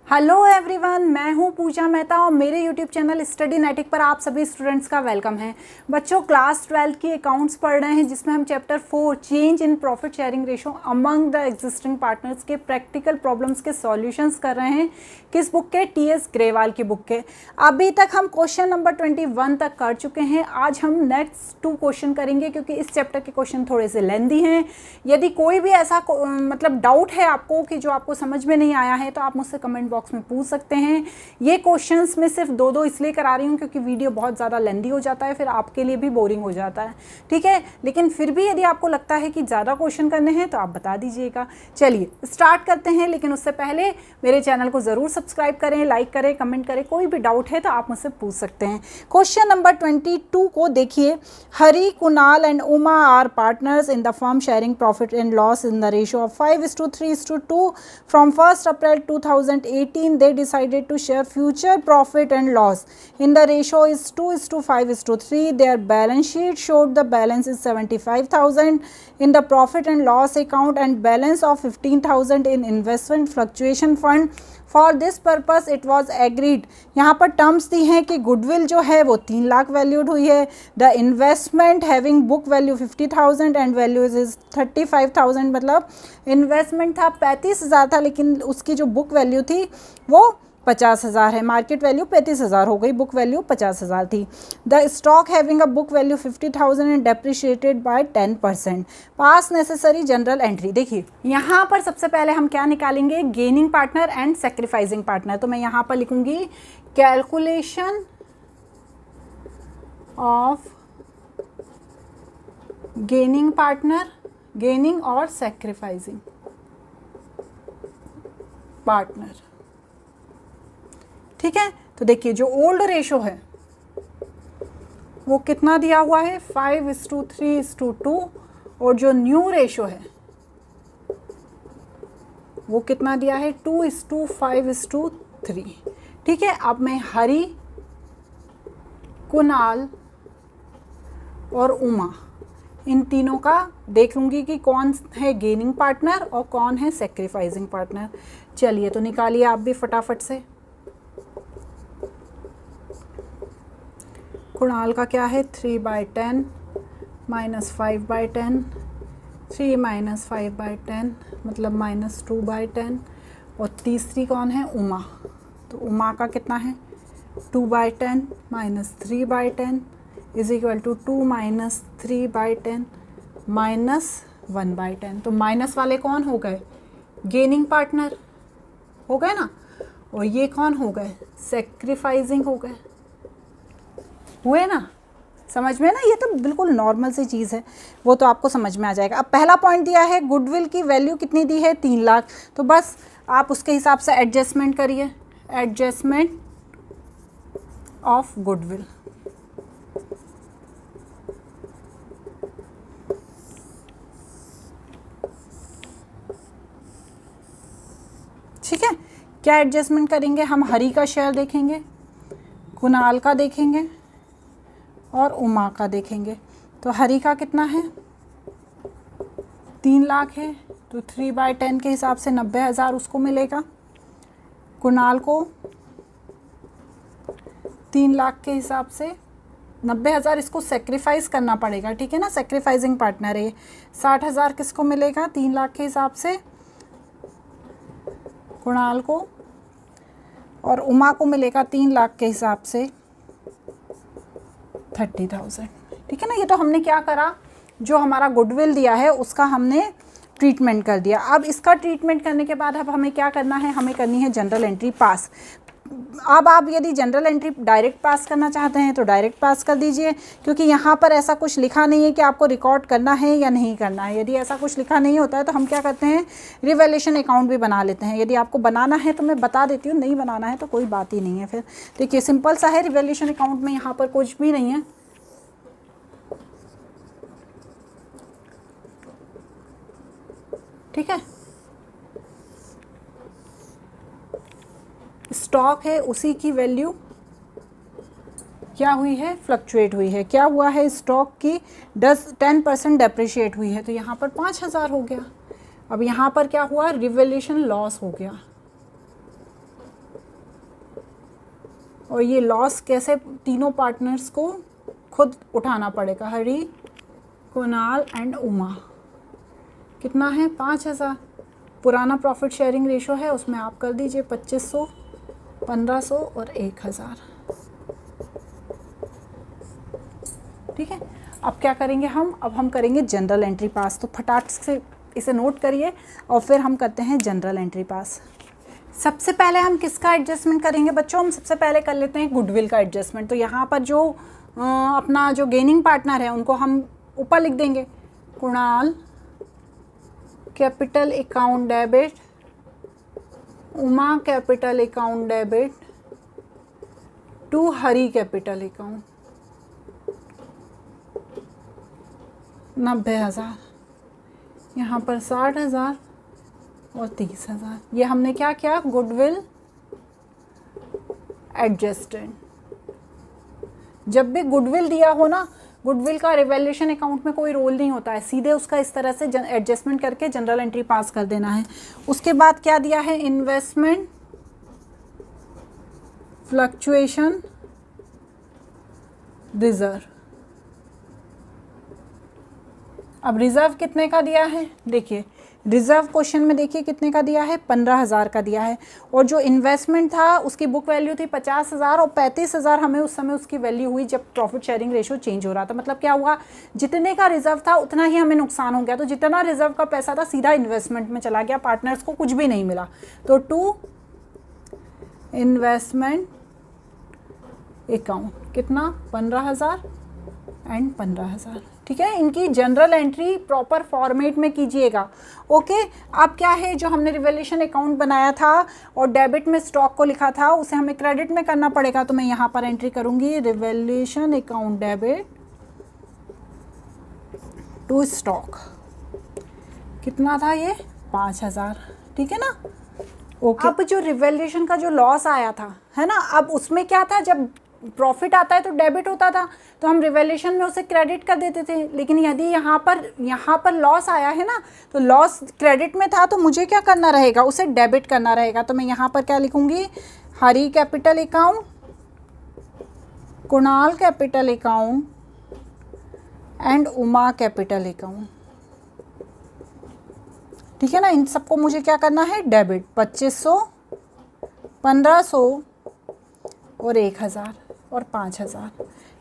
Hello everyone, मैं हूं पूजा मेहता और मेरे यूट्यूब चैनल स्टडीनेटिक पर आप सभी स्टूडेंट्स का वेलकम है। बच्चों, क्लास 12 की अकाउंट्स पढ़ रहे हैं जिसमें हम chapter 4 change in profit sharing ratio among the existing partners के प्रैक्टिकल प्रॉब्लम्स के सॉल्यूशंस कर रहे हैं। किस बुक के? टीएस ग्रेवाल की बुक के। अभी तक हम क्वेश्चन नंबर 21 तक कर चुके हैं। आज हम नेक्स्ट 2 क्वेश्चन करेंगे क्योंकि इस चैप्टर के क्वेश्चन थोड़े से लेंदी हैं। यदि कोई भी ऐसा मतलब डाउट है आपको कि जो आपको समझ में नहीं आया है तो आप मुझसे कमेंट बॉक्स में पूछ सकते हैं। ये क्वेश्चंस में सिर्फ 2 इसलिए करा रही हूँ क्योंकि वीडियो बहुत ज़्यादा लेंदी हो जाता है, फिर आपके लिए भी बोरिंग हो जाता है। ठीक है, लेकिन फिर भी यदि आपको लगता है कि ज़्यादा क्वेश्चन करने हैं तो आप बता दीजिएगा। चलिए स्टार्ट करते हैं, लेकिन उससे पहले मेरे चैनल को ज़रूर सब्सक्राइब करें, लाइक करें, कमेंट करें। कोई भी डाउट है तो आप मुझसे पूछ सकते हैं। क्वेश्चन नंबर 22 को देखिए। Hari, Kunal and Uma are partners in the firm sharing profit and loss in the ratio of 5:3:2 from 1 April 2018 they decided to share future profit and loss in the ratio is 2:5:3. Their balance sheet showed the balance is 75,000 in the profit and loss account and balance of 15,000 in investment fluctuation fund. For this purpose it was agreed. यहाँ पर terms दी हैं कि goodwill जो है वो 3 lakh valued हुई है। The investment having book value 50,000 and value is 35,000। मतलब इन्वेस्टमेंट था 35,000 था, लेकिन उसकी जो बुक वैल्यू थी वो 50,000 है। मार्केट वैल्यू 35,000 हो गई, बुक वैल्यू 50,000 थी। The stock having a book value 50,000 and depreciated by 10%। Pass necessary journal entry. देखिए यहाँ पर सबसे पहले हम क्या निकालेंगे? Gaining partner and sacrificing partner. तो मैं यहाँ पर लिखूंगी calculation of gaining partner, gaining और सेक्रीफाइसिंग पार्टनर। ठीक है, तो देखिए जो ओल्ड रेशो है वो कितना दिया हुआ है? 5:3:2 और जो न्यू रेशो है वो कितना दिया है? 2:5:3। ठीक है, अब मैं हरी, कुणाल और उमा इन तीनों का देख लूँगी कि कौन है गेनिंग पार्टनर और कौन है सेक्रीफाइसिंग पार्टनर। चलिए तो निकालिए आप भी फटाफट से। कुणाल का क्या है? 3/10 - 5/10, 3 - 5/10 मतलब -2/10। और तीसरी कौन है? उमा। तो उमा का कितना है? 2/10 - 3/10 इज इक्वल टू 2 - 3/10 -1/10। तो माइनस वाले कौन हो गए? गेनिंग पार्टनर हो गए ना, और ये कौन हो गए? सेक्रीफाइसिंग हो गए। हुए ना? समझ में ना? ये तो बिल्कुल नॉर्मल सी चीज़ है, वो तो आपको समझ में आ जाएगा। अब पहला पॉइंट दिया है गुडविल की वैल्यू कितनी दी है? 3 लाख। तो बस आप उसके हिसाब से एडजस्टमेंट करिए, एडजस्टमेंट ऑफ गुडविल। ठीक है, क्या एडजस्टमेंट करेंगे? हम हरी का शेयर देखेंगे, कुणाल का देखेंगे और उमा का देखेंगे। तो हरी का कितना है? 3 लाख है, तो 3/10 के हिसाब से 90,000 उसको मिलेगा। कुणाल को 3 लाख के हिसाब से 90,000 इसको सेक्रीफाइस करना पड़ेगा। ठीक है ना, सेक्रीफाइसिंग पार्टनर है। 60,000 किसको मिलेगा? 3 लाख के हिसाब से कुणाल को, और उमा को मिलेगा 3 लाख के हिसाब से 30,000। ठीक है ना, ये तो हमने क्या करा? जो हमारा गुडविल दिया है उसका हमने ट्रीटमेंट कर दिया। अब इसका ट्रीटमेंट करने के बाद अब हमें क्या करना है? हमें करनी है जनरल एंट्री पास। अब आप यदि जनरल एंट्री डायरेक्ट पास करना चाहते हैं तो डायरेक्ट पास कर दीजिए, क्योंकि यहाँ पर ऐसा कुछ लिखा नहीं है कि आपको रिकॉर्ड करना है या नहीं करना है। यदि ऐसा कुछ लिखा नहीं होता है तो हम क्या करते हैं? रिवैल्यूएशन अकाउंट भी बना लेते हैं। यदि आपको बनाना है तो मैं बता देती हूँ, नहीं बनाना है तो कोई बात ही नहीं है। फिर देखिए सिंपल सा है, रिवैल्यूएशन अकाउंट में यहाँ पर कुछ भी नहीं है। ठीक है, स्टॉक है उसी की वैल्यू क्या हुई है? फ्लक्चुएट हुई है। क्या हुआ है? स्टॉक की 10% डेप्रिशिएट हुई है, तो यहाँ पर 5,000 हो गया। अब यहाँ पर क्या हुआ? रिवैल्यूएशन लॉस हो गया। और ये लॉस कैसे तीनों पार्टनर्स को खुद उठाना पड़ेगा, हरी, कुणाल एंड उमा। कितना है? 5,000। पुराना प्रॉफिट शेयरिंग रेशो है, उसमें आप कर दीजिए 2500, 1500 और 1000। ठीक है, अब क्या करेंगे हम? अब हम करेंगे जनरल एंट्री पास। तो फटाक से इसे नोट करिए और फिर हम करते हैं जनरल एंट्री पास। सबसे पहले हम किसका एडजस्टमेंट करेंगे बच्चों? हम सबसे पहले कर लेते हैं गुडविल का एडजस्टमेंट। तो यहाँ पर जो अपना जो गेनिंग पार्टनर है उनको हम ऊपर लिख देंगे, Kunal capital account debit, Uma capital account debit to Hari capital account 90,000। यहाँ पर 60,000 और 30,000। ये हमने क्या किया? Goodwill adjusted. जब भी गुडविल दिया हो ना, गुडविल का रिवैल्यूएशन अकाउंट में कोई रोल नहीं होता है, सीधे उसका इस तरह से एडजस्टमेंट करके जनरल एंट्री पास कर देना है। उसके बाद क्या दिया है? Investment fluctuation reserve. अब रिजर्व कितने का दिया है? देखिए रिजर्व क्वेश्चन में देखिए कितने का दिया है? 15,000 का दिया है। और जो इन्वेस्टमेंट था उसकी बुक वैल्यू थी 50,000 और 35,000 हमें उस समय उसकी वैल्यू हुई जब प्रॉफिट शेयरिंग रेशो चेंज हो रहा था। मतलब क्या हुआ? जितने का रिजर्व था उतना ही हमें नुकसान हो गया। तो जितना रिजर्व का पैसा था सीधा इन्वेस्टमेंट में चला गया, पार्टनर्स को कुछ भी नहीं मिला। तो टू इन्वेस्टमेंट अकाउंट कितना? 15,000 एंड 15,000। ठीक है, इनकी जनरल एंट्री प्रॉपर फॉर्मेट में कीजिएगा। ओके, अब क्या है? जो हमने रिवैल्यूएशन अकाउंट बनाया था और डेबिट में स्टॉक को लिखा था उसे हमें क्रेडिट में करना पड़ेगा। तो मैं यहाँ पर एंट्री करूँगी revaluation account debit to stock. कितना था ये? 5,000। ठीक है ना? ओके, अब जो रिवैल्यूएशन का जो लॉस आया था है ना, अब उसमें क्या था? जब प्रॉफिट आता है तो डेबिट होता था, तो हम रिवैल्यूएशन में उसे क्रेडिट कर देते थे। लेकिन यदि यहाँ पर लॉस आया है ना, तो लॉस क्रेडिट में था, तो मुझे क्या करना रहेगा? उसे डेबिट करना रहेगा। तो मैं यहाँ पर क्या लिखूँगी? Hari capital account, Kunal capital account and Uma capital account. ठीक है ना? इन सबको मुझे क्या करना है? डेबिट। 2500, 1500 और 1000 और 5,000।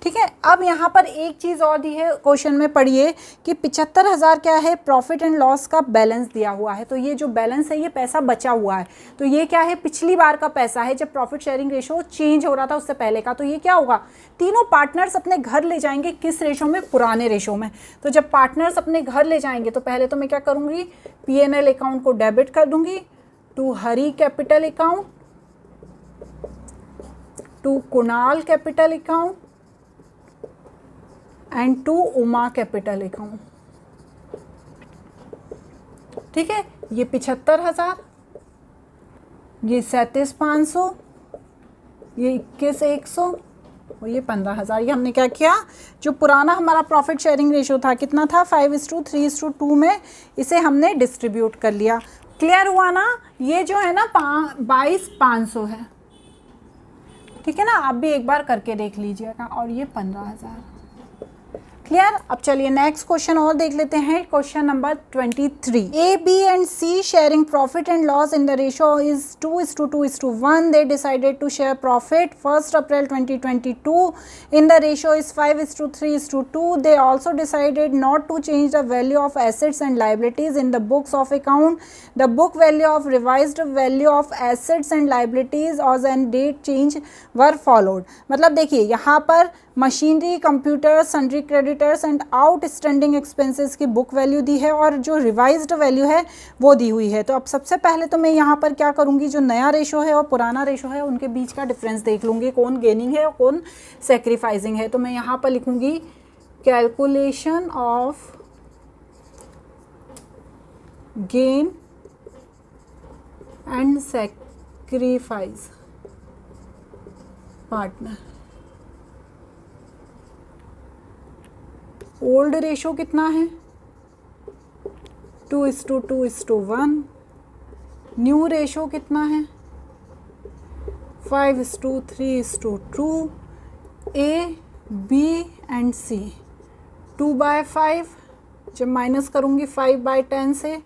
ठीक है, अब यहाँ पर एक चीज़ और दी है क्वेश्चन में, पढ़िए कि 75,000 क्या है? प्रॉफिट एंड लॉस का बैलेंस दिया हुआ है। तो ये जो बैलेंस है ये पैसा बचा हुआ है। तो ये क्या है? पिछली बार का पैसा है जब प्रॉफिट शेयरिंग रेशो चेंज हो रहा था उससे पहले का। तो ये क्या होगा? तीनों पार्टनर्स अपने घर ले जाएंगे। किस रेशो में? पुराने रेशो में। तो जब पार्टनर्स अपने घर ले जाएंगे तो पहले तो मैं क्या करूँगी? P&L अकाउंट को डेबिट कर दूँगी to Hari capital account, to Kunal capital account and to Uma capital account. ठीक है, ये 75,000, ये 37,500, ये 21,100 और ये 15,000। ये हमने क्या किया? जो पुराना हमारा प्रॉफिट शेयरिंग रेशो था कितना था? 5:3:2 में इसे हमने डिस्ट्रीब्यूट कर लिया। क्लियर हुआ ना? ये जो है ना 22,500 है। ठीक है ना? आप भी एक बार करके देख लीजिएगा। और ये 15,000। क्लियर? अब चलिए नेक्स्ट क्वेश्चन और देख लेते हैं। Question number 23। A, B and C sharing profit and loss in the ratio is 2:2:1. They decided to share profit 1st April 2022 in the ratio is 5:3:2. They also decided not to change the value of assets and liabilities in the books of account. The book value of revised value of assets and liabilities as and date change were followed. मतलब देखिए यहाँ पर machinery, computer, sundry creditors and outstanding expenses की book value दी है और जो revised value है वो दी हुई है। तो अब सबसे पहले तो मैं यहाँ पर क्या करूँगी? जो नया रेशो है और पुराना रेशो है उनके बीच का डिफरेंस देख लूँगी, कौन गेनिंग है और कौन सेक्रीफाइसिंग है। तो मैं यहाँ पर लिखूँगी calculation of gain and sacrifice partner. Old ratio कितना है? 2:2:1। न्यू रेशो कितना है? 5:3:2, A, B एंड C। 2/5 जब माइनस करूँगी 5/10 से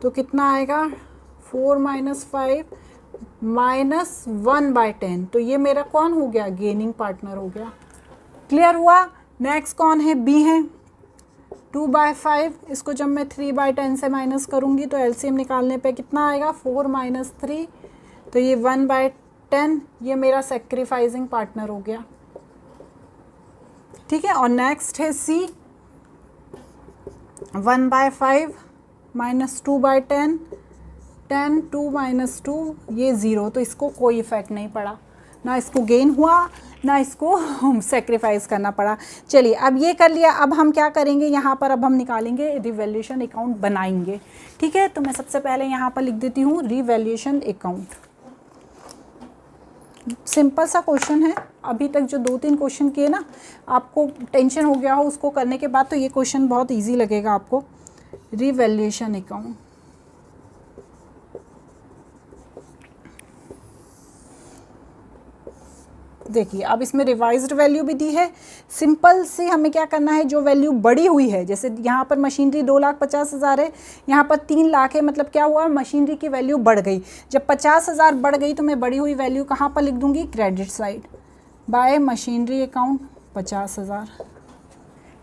तो कितना आएगा, 4 - 5 - 1/10। तो ये मेरा कौन हो गया, गेनिंग पार्टनर हो गया। क्लियर हुआ। नेक्स्ट कौन है, B है। 2/5 इसको जब मैं 3/10 से माइनस करूँगी तो एलसीएम निकालने पे कितना आएगा, 4 - 3, तो ये 1/10, ये मेरा सेक्रीफाइसिंग पार्टनर हो गया। ठीक है। और नेक्स्ट है C, 1/5 - 2/10, 10, 2 - 2, ये 0, तो इसको कोई इफेक्ट नहीं पड़ा, ना इसको गेन हुआ ना इसको सेक्रीफाइस करना पड़ा। चलिए अब ये कर लिया, अब हम क्या करेंगे यहाँ पर, अब हम निकालेंगे रिवैल्यूएशन अकाउंट बनाएंगे। ठीक है, तो मैं सबसे पहले यहाँ पर लिख देती हूँ रिवैल्यूएशन अकाउंट। सिंपल सा क्वेश्चन है, अभी तक जो 2-3 क्वेश्चन किए ना, आपको टेंशन हो गया हो उसको करने के बाद तो ये क्वेश्चन बहुत ईजी लगेगा आपको। रिवैल्यूएशन अकाउंट, देखिए अब इसमें रिवाइज्ड वैल्यू भी दी है। सिंपल सी हमें क्या करना है, जो वैल्यू बढ़ी हुई है, जैसे यहाँ पर मशीनरी 2,50,000 है, यहाँ पर 3 लाख है, मतलब क्या हुआ, मशीनरी की वैल्यू बढ़ गई। जब 50,000 बढ़ गई तो मैं बढ़ी हुई वैल्यू कहाँ पर लिख दूँगी, credit side, bye machinery account 50,000।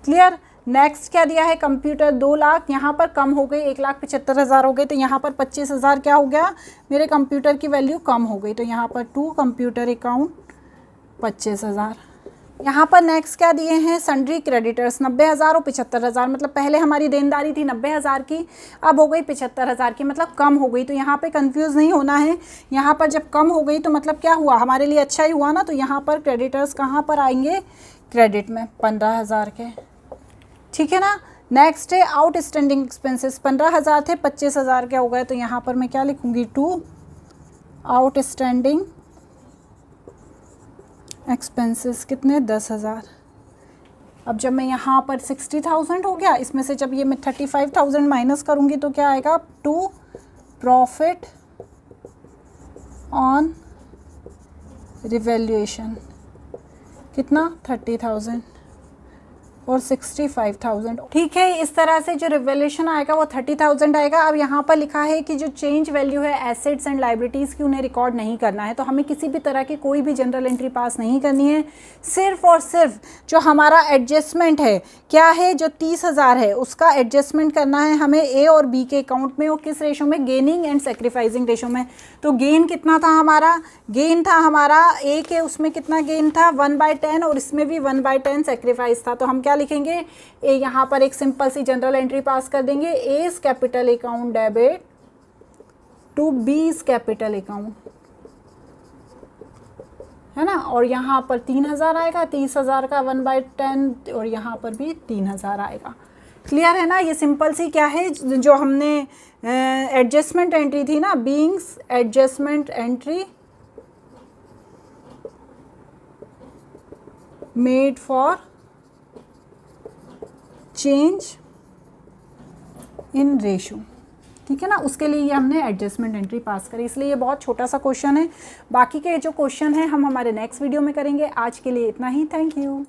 Clear. Next क्या दिया है, कंप्यूटर 2 लाख, यहाँ पर कम हो गई, 1,75,000 हो गए, तो यहाँ पर 25,000 क्या हो गया, मेरे कंप्यूटर की वैल्यू कम हो गई, तो यहाँ पर 2 कंप्यूटर अकाउंट 25,000। यहाँ पर नेक्स्ट क्या दिए हैं, सन्ड्री क्रेडिटर्स 90,000 और 75,000, मतलब पहले हमारी देनदारी थी 90,000 की, अब हो गई 75,000 की, मतलब कम हो गई। तो यहाँ पे कंफ्यूज नहीं होना है, यहाँ पर जब कम हो गई तो मतलब क्या हुआ, हमारे लिए अच्छा ही हुआ ना। तो यहाँ पर क्रेडिटर्स कहाँ पर आएंगे, क्रेडिट में 15,000 के। ठीक है ना। नेक्स्ट है आउटस्टैंडिंग एक्सपेंसेस, 15,000 थे, 25,000 के हो गए, तो यहाँ पर मैं क्या लिखूँगी, 2 आउटस्टैंडिंग एक्सपेंसेस, कितने, 10,000। अब जब मैं यहाँ पर 60,000 हो गया, इसमें से जब ये मैं 35,000 माइनस करूँगी तो क्या आएगा, 2 प्रॉफिट ऑन रिवैल्यूएशन, कितना, 30,000 और 65,000। ठीक है, इस तरह से जो रिवैल्यूएशन आएगा वो 30,000 आएगा। अब यहाँ पर लिखा है कि जो चेंज वैल्यू है एसेट्स एंड लाइबिलिटीज़ की, उन्हें रिकॉर्ड नहीं करना है, तो हमें किसी भी तरह की कोई भी जनरल एंट्री पास नहीं करनी है। सिर्फ और सिर्फ जो हमारा एडजस्टमेंट है, क्या है, जो 30,000 है उसका एडजस्टमेंट करना है हमें ए और बी के अकाउंट में, और किस रेशो में, गेनिंग एंड सेक्रीफाइसिंग रेशो में। तो गेन कितना था हमारा, गेन था हमारा ए के, उसमें कितना गेन था, 1/10, और इसमें भी 1/10 सेक्रीफाइस था। तो हम क्या लिखेंगे, ए, यहाँ पर एक सिंपल सी जनरल एंट्री पास कर देंगे, as capital account debit to B's capital account, है ना। और यहाँ पर 3,000 आएगा, 30,000 का 1/10, और यहाँ पर भी 3,000 आएगा। क्लियर है ना। ये सिंपल सी क्या है, जो हमने एडजस्टमेंट एंट्री थी ना, beings adjustment entry made for change in ratio, ठीक है ना, उसके लिए ये हमने एडजस्टमेंट एंट्री पास करी, इसलिए ये बहुत छोटा सा क्वेश्चन है। बाकी के जो क्वेश्चन है हम हमारे नेक्स्ट वीडियो में करेंगे। आज के लिए इतना ही, थैंक यू।